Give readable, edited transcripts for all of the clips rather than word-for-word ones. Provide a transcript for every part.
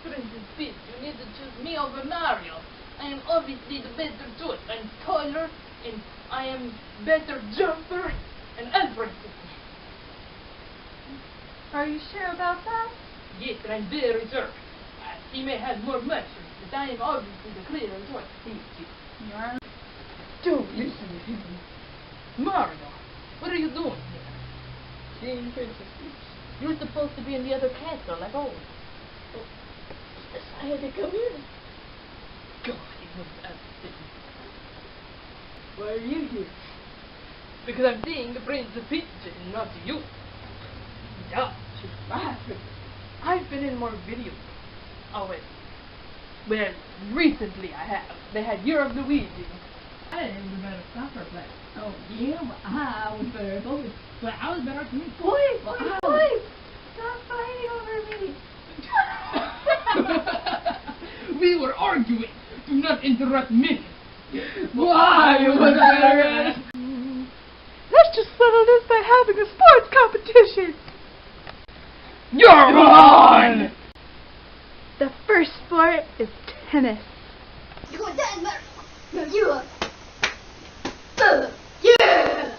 Princess Peach, you need to choose me over Mario. I am obviously the better choice. I'm taller, and I am better jumper, and everything. Are you sure about that? Yes, and I'm very sure. He may have more mushrooms, but I am obviously the clearer choice. You are. Don't listen to him. Mario, what are you doing here? Seeing Princess Peach. You're supposed to be in the other castle, like always. Oh, I had to come here. God, he was absolutely. Why are you here? Because I'm seeing the Princess Peach and not you. Yeah, she's laughing. I've been in more videos. Oh wait. Well, recently I have. They had Year of Luigi. I was a better soccer player. Oh, yeah, well, I was better focused. But I was better than me. Boys, stop fighting over me. We were arguing. Do not interrupt me. Why was better? Let's just settle this by having a sports competition. You're on! The first sport is tennis. You going down, Mark? No, you are. Yeah!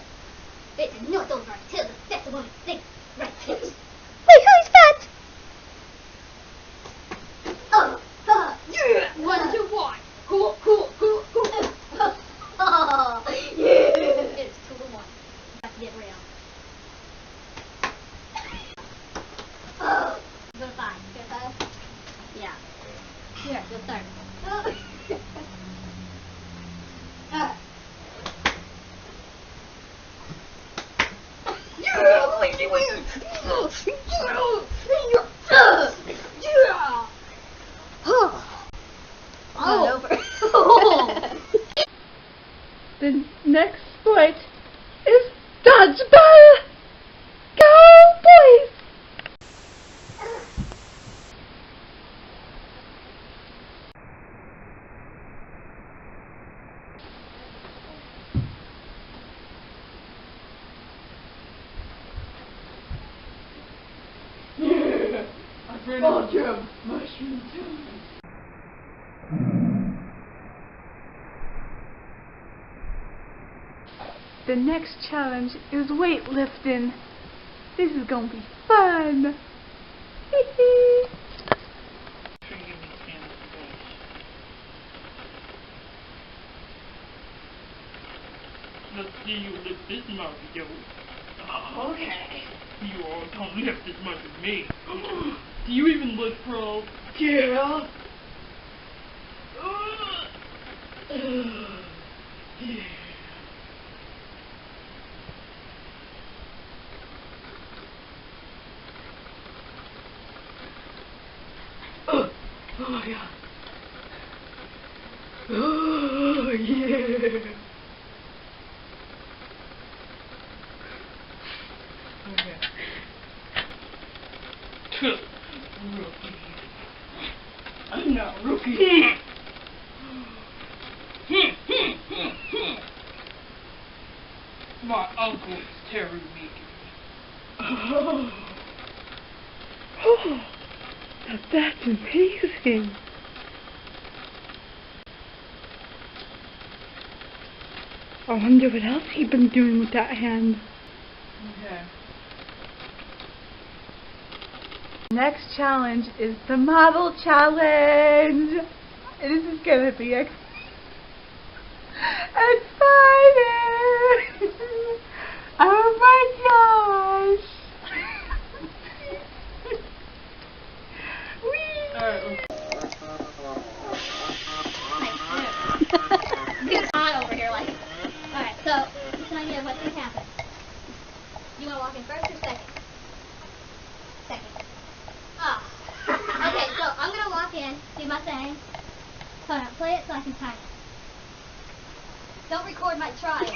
It's not over until the second one thinks right. Wait, who's that? Yeah! 1, 2, 1. Cool. Oh, yeah! It's 2 to 1. Let's get real. Oh. Go 5. Go 5? Yeah. Here, go start. Yeah, Luigi wins! All over. The next sport is dodgeball. Go, boys! Ultra mushroom time. The next challenge is weightlifting. This is gonna be fun. Hee hee. Let's see you lift this Mario. Okay. You all don't lift as much as me. Do you even look pro? Yeah. Oh my god. Oh yeah. Okay. Rookie. I'm not rookie. My uncle is Terry Meekin. Oh. Oh, now that's amazing. I wonder what else he'd been doing with that hand. Okay. Next challenge is the model challenge. This is gonna be exciting. Oh my gosh. Get on over here, like. Alright, so, just an idea of what's going to happen. You want to walk in first or second? Second. Oh. Okay, so I'm going to walk in, do my thing. Hold on, play it so I can time it. Don't record my trial.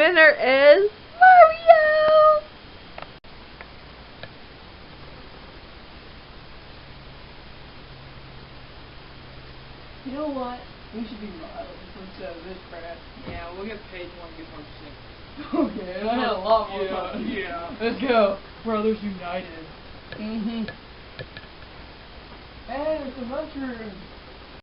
winner is Mario! You know what? We should be Miles instead of this crap. Yeah, we'll get paid when we get more sick. Okay, I had a lot more Yeah, fun. yeah. Let's go. Brothers United. Mm-hmm. And it's a lunchroom.